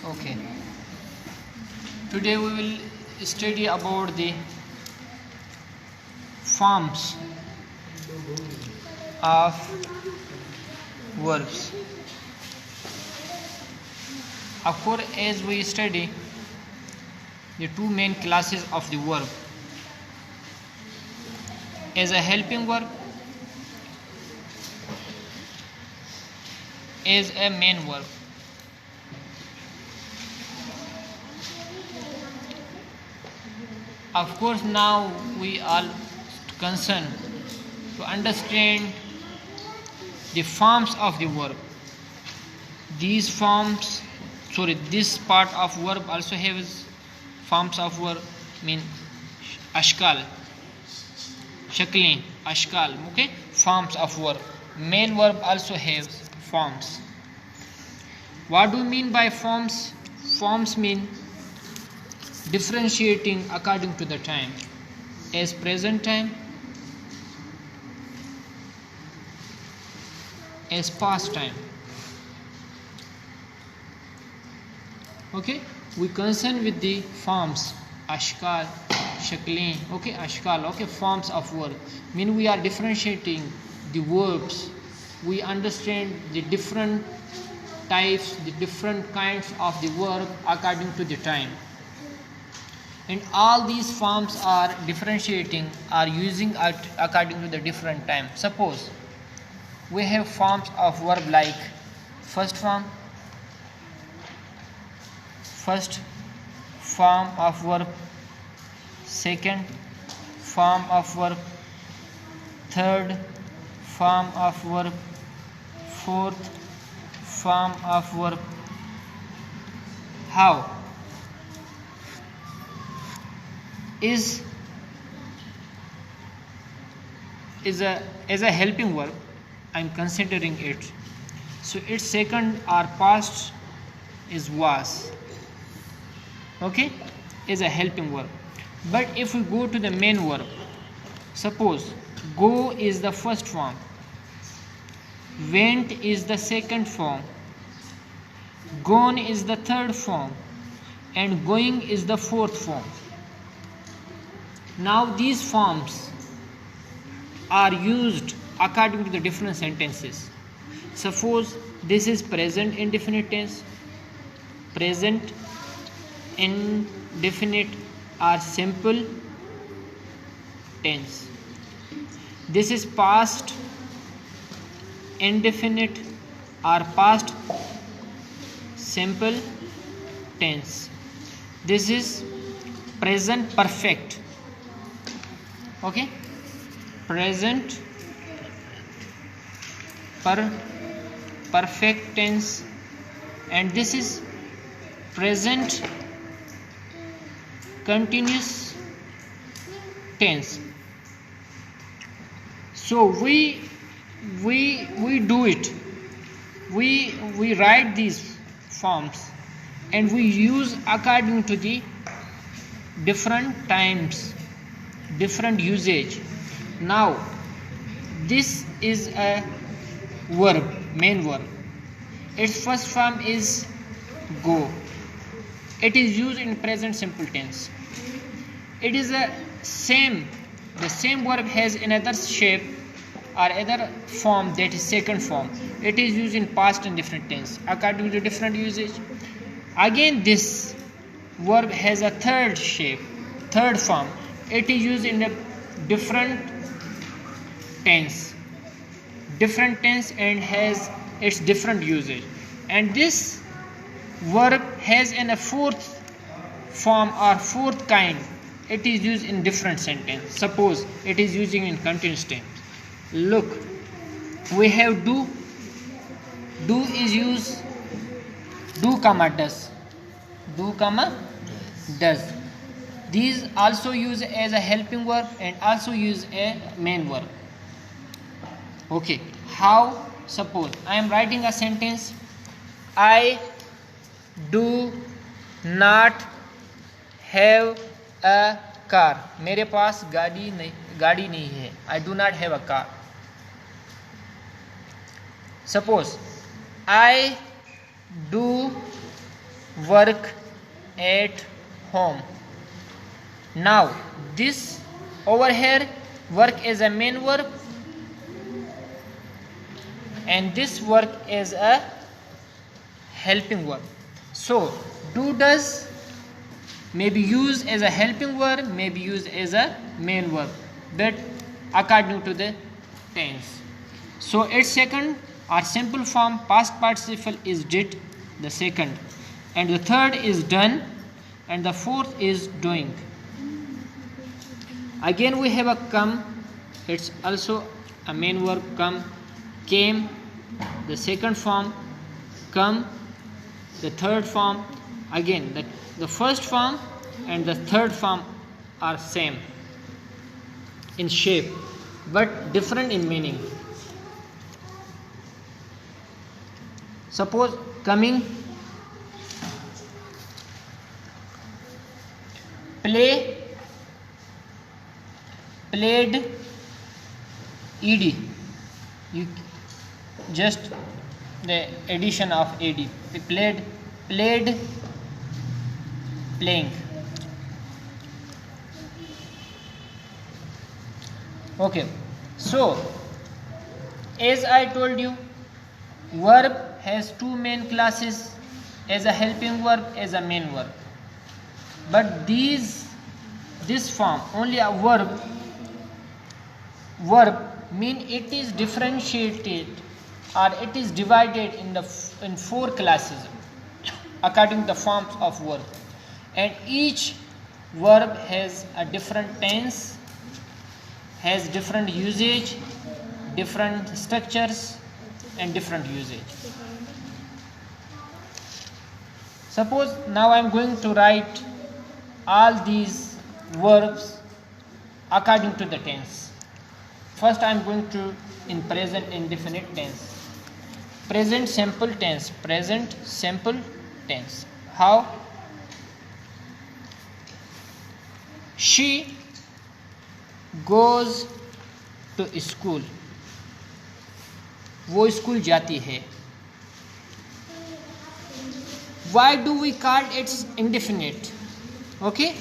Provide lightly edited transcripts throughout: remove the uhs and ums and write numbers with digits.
Okay. Today we will study about the forms of verbs. Of course, as we study the two main classes of the verb, as a helping verb, as a main verb. Of course, now we are concerned to understand the forms of the verb. This part of verb also has forms of verb, mean ashkal, shaklein, ashkal, okay, forms of verb. Main verb also has forms. What do you mean by forms? Forms mean differentiating according to the time, as present time, as past time. Okay, we concern with the forms ashkal, shaklein, okay, ashkal, okay, forms of verb. Mean we are differentiating the verbs. We understand the different types, the different kinds of the verb according to the time. And all these forms are differentiating, are using according to the different time. Suppose we have forms of verb like first form of verb, second form of verb, third form of verb, fourth form of verb. How? Is a helping verb, I am considering it. So its second or past is was. Okay, is a helping verb. But if we go to the main verb, suppose go is the first form, went is the second form, gone is the third form, and going is the fourth form. Now these forms are used according to the different sentences. Suppose this is present indefinite tense, present indefinite or simple tense. This is past indefinite or past simple tense. This is present perfect. Okay, present perfect tense, and this is present continuous tense. So we do it, we write these forms and we use according to the different times, different usage. Now this is a verb, main verb. Its first form is go. It is used in present simple tense. It is the same verb has another shape or other form, that is second form. It is used in past and different tense according to different usage. Again this verb has a third shape, third form. It is used in a different tense and has its different usage. And this verb has a fourth form or fourth kind. It is used in different sentence. Suppose it is using in continuous tense. Look, we have do. Do is used do comma does. Do comma does. These also use as a helping verb and also use a main verb. Okay, how? Suppose I am writing a sentence, I do not have a car. मेरे पास गाड़ी नहीं है. I do not have a car. Suppose I do work at home. Now this over here work is a main verb and this work is a helping verb. So do does may be used as a helping verb, may be used as a main verb, but according to the tense. So its second or simple form past participle is did, the second, and the third is done, and the fourth is doing. Again we have a come, it's also a main verb, come, came, the second form, come, the third form, again the first form and the third form are same in shape but different in meaning. Suppose coming, play, played, ed, you just the addition of ed, played, playing. Okay, so as I told you, verb has two main classes, as a helping verb, as a main verb, but this form only a verb mean it is differentiated or it is divided in four classes according to the forms of verb, and each verb has a different tense, has different usage, different structures and different usage. Suppose now I am going to write all these verbs according to the tense. First I am going to in present indefinite tense. Present simple tense. Present simple tense. How? She goes to school. वो school जाती है. Why do we call it indefinite? Okay,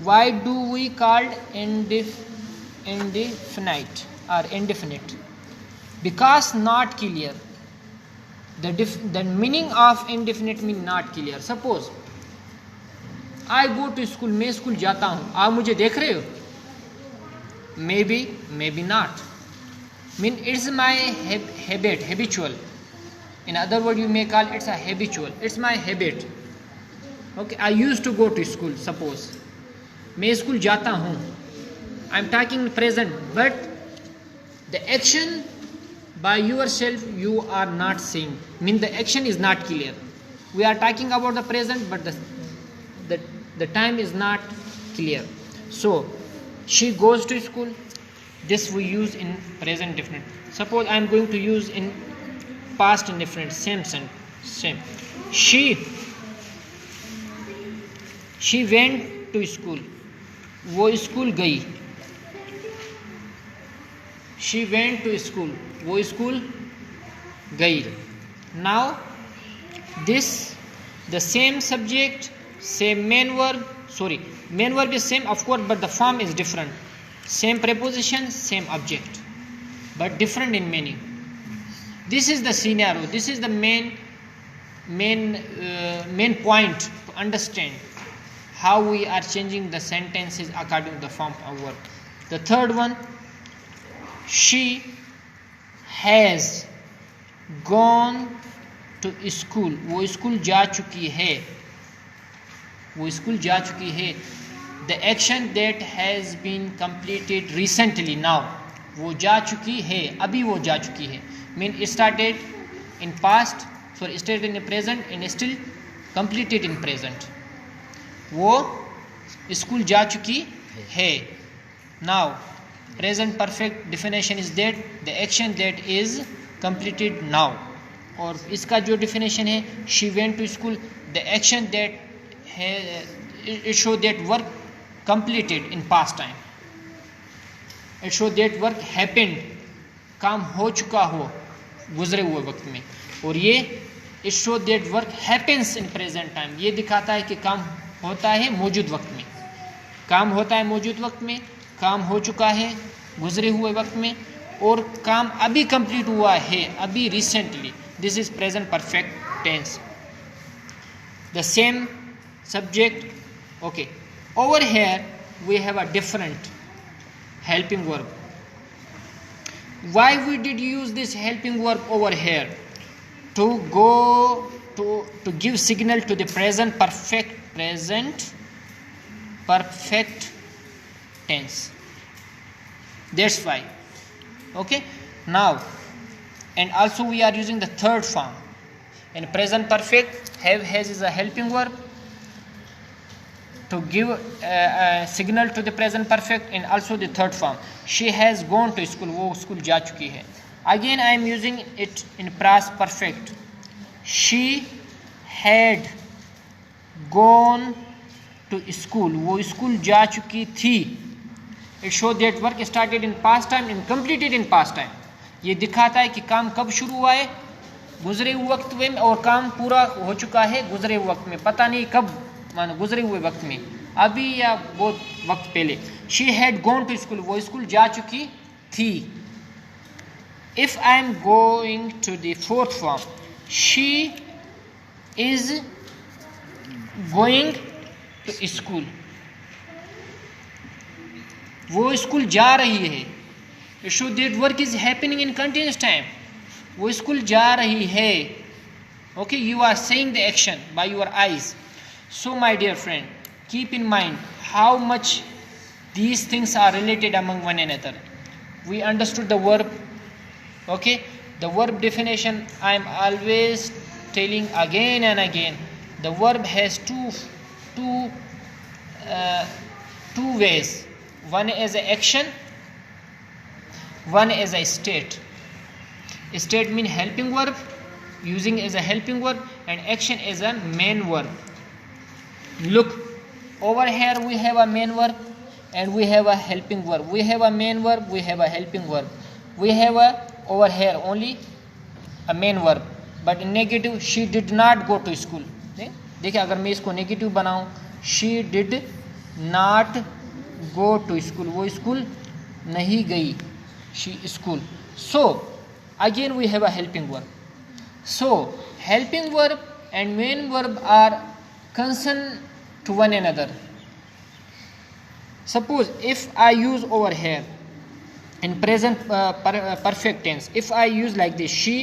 why do we call indefinite or indefinite? Because not clear. The meaning of indefinite mean not clear. Suppose I go to school, मैं school जाता हूँ, आप मुझे देख रहे हो? Maybe, maybe not. Mean it's my habit, habitual. In other words, you may call it's a habitual. It's my habit. Okay, I used to go to school. Suppose मैं school जाता हूँ. I'm talking present, but the action by yourself you are not seeing. Mean the action is not clear. We are talking about the present, but the time is not clear. So she goes to school. This we use in present indefinite. Suppose I am going to use in past indefinite. Same. She went to school. वो school गई. She went to school. वो school गई. Now this the same subject, same main verb. Sorry, main verb is same of course, but the form is different. Same preposition, same object, but different in meaning. This is the scenario. This is the main point to understand how we are changing the sentences according to the form of verb. The third one, she has gone to school. वो school जा चुकी है. वो school जा चुकी है. The action that has been completed recently now. वो जा चुकी है. अभी वो जा चुकी है. Mean it started in past, sorry, started in the present and still completed in present. वो स्कूल जा चुकी है. Now present perfect definition is that the action that is completed now. और इसका जो definition है, she went to school, the action that it show that work completed in past time. It show that work happened, काम हो चुका हो गुजरे हुए वक्त में. और ये it show that work happens in present time, ये दिखाता है कि काम होता है मौजूद वक्त में, काम होता है मौजूद वक्त में, काम हो चुका है गुजरे हुए वक्त में, और काम अभी कंप्लीट हुआ है, अभी recently. This is present perfect tense. The same subject. Okay, over here we have a different helping verb. Why we did use this helping verb over here? To go to give signal to the present perfect tense. That's why. Okay, now, and also we are using the third form. In present perfect, have, has is a helping verb to give a signal to the present perfect, and also the third form. She has gone to school, वो school जा चुकी है. Again I am using it in past perfect. She had gone to school, वो school जा चुकी थी. It shows that work started in past time and completed in past time. ये दिखाता है कि काम कब शुरू हुआ है, गुजरे हुए वक्त में, और काम पूरा हो चुका है गुजरे हुए वक्त में. पता नहीं कब, मानो गुजरे हुए वक्त में, अभी या बहुत वक्त पहले. She had gone to school, वो स्कूल जा चुकी थी. If I am going to the fourth form, she is going to school, वो स्कूल जा रही है. It show that work is happening in continuous time, वो स्कूल जा रही है. Okay, you are saying the action by your eyes. So my dear friend, keep in mind how much these things are related among one another. We understood the verb. Okay, the verb definition I am always telling again and again. The verb has two ways. One is a action, one is a state. State means helping verb, using as a helping verb, and action is a main verb. Look, over here we have a main verb and we have a helping verb. We have a main verb, we have a helping verb. We have a over here only a main verb. But in negative, she did not go to school. देखिए, अगर मैं इसको negative बनाऊं, she did not go to school, वो school नहीं गई, she school. So again we have a helping verb. So helping verb and main verb are concerned to one another. Suppose if I use over here in present perfect tense, if I use like this, she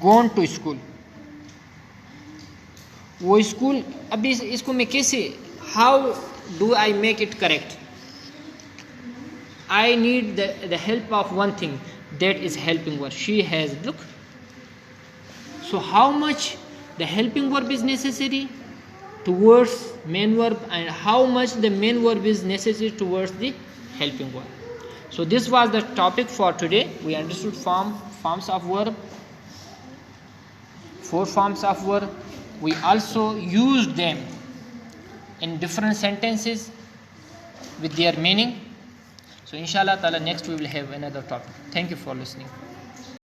gone to school, वो school, अभी इसको मैं कैसे, how do I make it correct? I need the help of one thing, that is helping verb. She has, look. So how much the helping verb is necessary towards main verb, and how much the main verb is necessary towards the helping verb. So this was the topic for today. We understood forms of verb, 4 forms of verb. We also used them in different sentences with their meaning. So inshallah ta'ala, next we will have another topic. Thank you for listening.